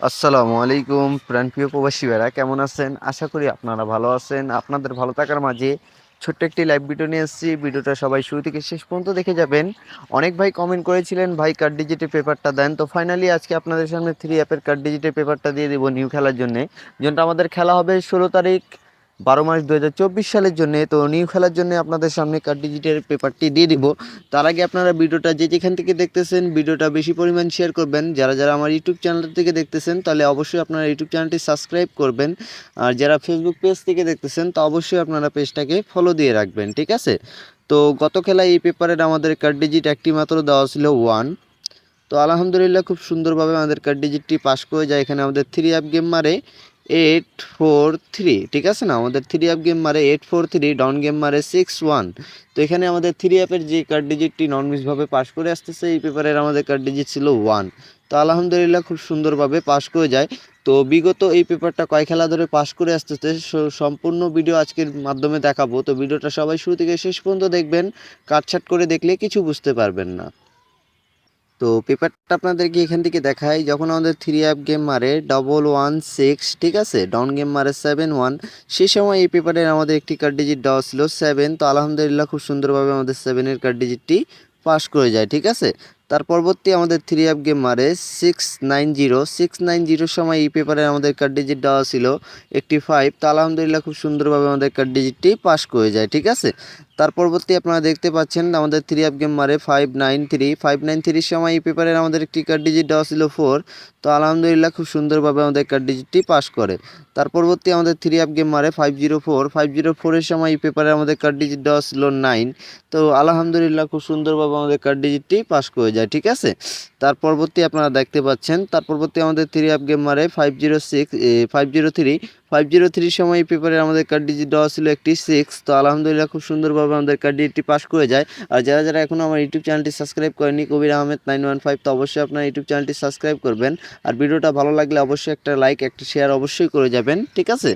আসসালামু আলাইকুম প্রাণপ্রিয় প্রবাসী ভাইরা, কেমন আছেন? আশা করি আপনারা ভালো আছেন। আপনাদের ভালো থাকার মাঝে ছোট্ট একটি লাইভ ভিডিও নিয়ে এসেছি। ভিডিওটা সবাই শুরু থেকে শেষ পর্যন্ত দেখে যাবেন। অনেক ভাই কমেন্ট করেছিলেন, ভাই কার্ড ডিজিটের পেপারটা দেন। তো ফাইনালি আজকে আপনাদের সামনে থ্রি অ্যাপের কার্ড ডিজিটের পেপারটা দিয়ে দেবো নিউ খেলার জন্যে। যেটা আমাদের খেলা হবে 16 তারিখ 12 মার্চ 2024 সালের জন্য। তো নিউ খেলার জন্য আপনাদের সামনে কার্ড ডিজিটের পেপারটি দিয়ে দিব। তার আগে আপনারা ভিডিওটা যে যেখান থেকে দেখতেছেন ভিডিওটা বেশি পরিমাণ শেয়ার করবেন। যারা যারা আমার ইউটিউব চ্যানেল থেকে দেখতেছেন তাহলে অবশ্যই আপনারা ইউটিউব চ্যানেলটি সাবস্ক্রাইব করবেন। আর যারা ফেসবুক পেজ থেকে দেখতেছেন তা অবশ্যই আপনারা পেজটাকে ফলো দিয়ে রাখবেন, ঠিক আছে? তো গত খেলায় এই পেপারের আমাদের কার্ড ডিজিট একটি মাত্র দেওয়া ছিল 1। তো আলহামদুলিল্লাহ খুব সুন্দরভাবে আমাদের কার্ড ডিজিটটি পাস করে যায়। এখানে আমাদের থ্রি অ্যাপ গেম মারে 843, ঠিক আছে না? আমাদের থ্রি অ্যাপ গেম মারে 843, ডাউন গেম মারে 61। তো এখানে আমাদের থ্রি অ্যাপের যে কার্ড ডিজিটটি নন মিসভাবে পাস করে আসতেছে, এই পেপারের আমাদের কার্ড ডিজিট ছিল 1। তো আলহামদুলিল্লাহ খুব সুন্দরভাবে পাস করে যায়। তো বিগত এই পেপারটা কয় খেলা ধরে পাস করে আসতেছে সম্পূর্ণ ভিডিও আজকের মাধ্যমে দেখাবো। তো ভিডিওটা সবাই শুরু থেকে শেষ পর্যন্ত দেখবেন। কাটছাট করে দেখলে কিছু বুঝতে পারবেন না। তো পেপারটা আপনাদেরকে এখান থেকে দেখাই। যখন আমাদের থ্রি অ্যাপ গেম মারে 116, ঠিক আছে, ডাউন গেম মারে 71, সেই সময় এই পেপারের আমাদের একটি কার্ড ডিজিট দেওয়া ছিল 7। তো আলহামদুলিল্লাহ খুব সুন্দরভাবে আমাদের 7-এর কার্ড ডিজিটটি পাস করে যায়, ঠিক আছে। তার পরবর্তী আমাদের থ্রি অ্যাপ গেম মারে 690 সময় এই পেপারে আমাদের কার্ড ডিজিট দেওয়া ছিল একটি 5। তো আলহামদুলিল্লাহ খুব সুন্দরভাবে আমাদের কার্ড ডিজিটটি পাস করে যায়, ঠিক আছে। তার পরবর্তী আপনারা দেখতে পাচ্ছেন আমাদের থ্রি অ্যাপ গেম মারে 593 সময় এই পেপারের আমাদের একটি কার্ড ডিজিট দেওয়া ছিল 4। তো আলহামদুলিল্লাহ খুব সুন্দরভাবে আমাদের কার্ড ডিজিটটি পাস করে। তার পরবর্তী আমাদের থ্রি অ্যাপ গেম মারে 504 সময় এই পেপারে আমাদের কার্ড ডিজিট দেওয়া ছিল 9। তো আলহামদুলিল্লাহ খুব সুন্দরভাবে আমাদের কার্ড ডিজিটটি পাস করে যায়, ঠিক আছে। তার পরবর্তী আপনারা দেখতে পাচ্ছেন, তার পরবর্তী আমাদের থ্রি অ্যাপ গেম মারে 503 সময় এই পেপারে আমাদের কার্ড ডিজিট দেওয়া ছিল একটি 6। তো আলহামদুলিল্লাহ খুব সুন্দরভাবে আমাদের কার্ড ডিজিটটি পাস করে যায়। আর যারা যারা এখনও আমার ইউটিউব চ্যানেলটি সাবস্ক্রাইব করেনি, কবির আহমেদ 915, তো অবশ্যই আপনার ইউটিউব চ্যানেলটি সাবস্ক্রাইব করবেন। আর ভিডিওটা ভালো লাগলে অবশ্যই একটা লাইক একটা শেয়ার অবশ্যই করে যাবেন, ঠিক আছে।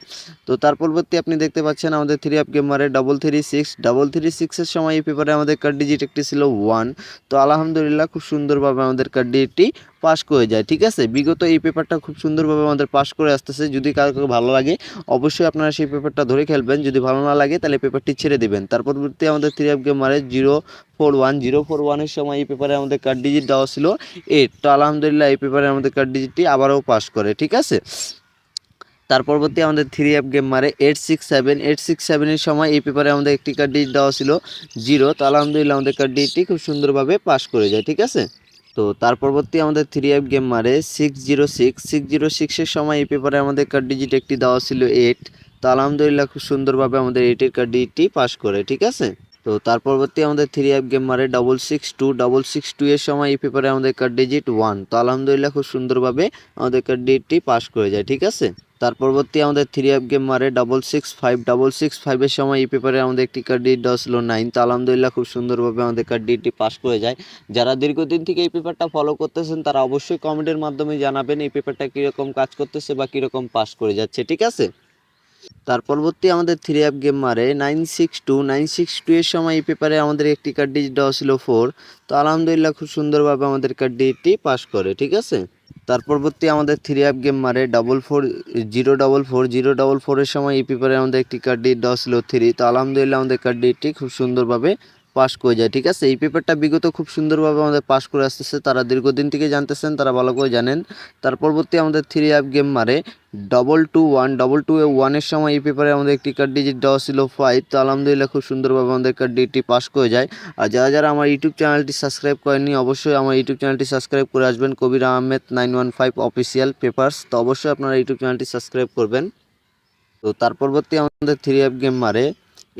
তো তার পরবর্তী আপনি দেখতে পাচ্ছেন আমাদের থ্রি অ্যাপ গেম মারে 336 সময় এই পেপারে আমাদের কার্ড ডিজিট একটি ছিল 1। তো আলহামদুলিল্লাহ খুব সুন্দরভাবে আমাদের কার্ড ডিজিটটি পাস করে যায়, ঠিক আছে। বিগত এই পেপারটা খুব সুন্দরভাবে আমাদের পাস করে আসতেছে। যদি কারো ভালো লাগে অবশ্যই আপনারা সেই পেপারটা ধরে খেলবেন। যদি ভালো না লাগে তাহলে পেপারটি ছেড়ে দেবেন। তার পরবর্তী আমাদের থ্রি অ্যাপ গেম মারে 041 সময় এই পেপারে আমাদের কার্ড ডিজিট দেওয়া ছিল 8। তো আলহামদুলিল্লাহ এই পেপারে আমাদের কার্ড ডিজিটটি আবারও পাস করে, ঠিক আছে। তার পরবর্তী আমাদের থ্রি অ্যাপ গেম মারে 867 সময় এই পেপারে আমাদের একটি কার্ড ডিজিট দেওয়া ছিল 0। তো আলহামদুলিল্লাহ আমাদের কার্ড ডিজিটটি খুব সুন্দরভাবে পাস করে যায়, ঠিক আছে। তো তার পরবর্তী আমাদের থ্রি অ্যাপ গেম মারে 606 সময় এই পেপারে আমাদের কার্ড ডিজিট একটি দেওয়া ছিল 8। তো আলহামদুলিল্লাহ খুব সুন্দরভাবে আমাদের 8-এর কার্ড ডিজিটটি পাস করে, ঠিক আছে। তো তার পরবর্তী আমাদের থ্রি অ্যাপ গেম মারে 662 সময় এই পেপারে আমাদের কার্ড ডিজিট 1। তো আলহামদুলিল্লাহ খুব সুন্দরভাবে আমাদের কার্ড ডিজিটটি পাস করে যায়, ঠিক আছে। তার পরবর্তী আমাদের থ্রি অ্যাপ গেম মারে 665 সময় এই পেপারে আমাদের একটি কার্ড ডিজিট দেওয়া ছিল 9। তো আলহামদুলিল্লাহ খুব সুন্দরভাবে আমাদের কার্ড ডিজিটটি পাস করে যায়। যারা দীর্ঘদিন থেকে এই পেপারটা ফলো করতেছেন তারা অবশ্যই কমেন্টের মাধ্যমে জানাবেন এই পেপারটা কীরকম কাজ করতেছে বা কীরকম পাস করে যাচ্ছে, ঠিক আছে। তার পরবর্তী আমাদের থ্রি অ্যাপ গেম মারে 962 সময় এই পেপারে আমাদের একটি কার্ড ডিজিট দেওয়া ছিল 4। তো আলহামদুলিল্লাহ খুব সুন্দরভাবে আমাদের কার্ড ডিজিটটি পাস করে, ঠিক আছে। তার পরবর্তী আমাদের থ্রি অ্যাপ গেম মারে 44044 সময় এই পেপারে আমাদের একটি কার্ড ডিজিট দেওয়া ছিল 3। তো আলহামদুলিল্লাহ আমাদের কার্ড ডিজিটটি খুব সুন্দরভাবে পাস করে যায়, ঠিক আছে। এই পেপারটা বিগত খুব সুন্দরভাবে আমাদের পাস করে আসতেছে। তারা দীর্ঘদিন থেকে জানতেছেন, তারা ভালো করে জানেন। তার পরবর্তী আমাদের থ্রি অ্যাপ গেম মারে 221 সময় এই পেপারে আমাদের একটি কার্ড ডিজিট দেওয়া ছিল 5। তো আলহামদুলিল্লাহ খুব সুন্দরভাবে আমাদের কার্ড ডিজিটটি পাস করে যায়। আর যারা যারা আমার ইউটিউব চ্যানেলটি সাবস্ক্রাইব করেননি অবশ্যই আমার ইউটিউব চ্যানেলটি সাবস্ক্রাইব করে আসবেন, কবির আহমেদ 915 অফিসিয়াল পেপারস। তো অবশ্যই আপনারা ইউটিউব চ্যানেলটি সাবস্ক্রাইব করবেন। তো তার পরবর্তী আমাদের থ্রি অ্যাপ গেম মারে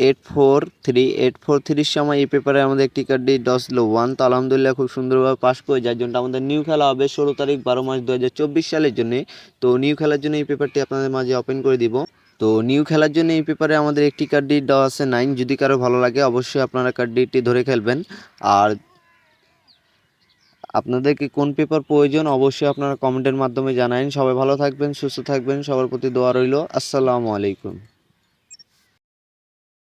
843 সময় এই পেপারে আমাদের একটি কার্ড ডিজিট দেওয়া ছিল 1। তো আলহামদুলিল্লাহ খুব সুন্দরভাবে পাস করে যায়। জন্য আমাদের নিউ খেলা হবে 16 তারিখ 12 মার্চ 2024 সালের জন্য। তো নিউ খেলার জন্য এই পেপারটি আপনাদের মাঝে ওপেন করে দিব। তো নিউ খেলার জন্য এই পেপারে আমাদের একটি কার্ড ডিজিট দেওয়া আছে 9। যদি কারো ভালো লাগে অবশ্যই আপনারা কার্ড ডিজিটটি ধরে খেলবেন। আর আপনাদেরকে কোন পেপার প্রয়োজন অবশ্যই আপনারা কমেন্টের মাধ্যমে জানান। সবাই ভালো থাকবেন, সুস্থ থাকবেন, সবার প্রতি দোয়া রইল। আসসালামু আলাইকুম।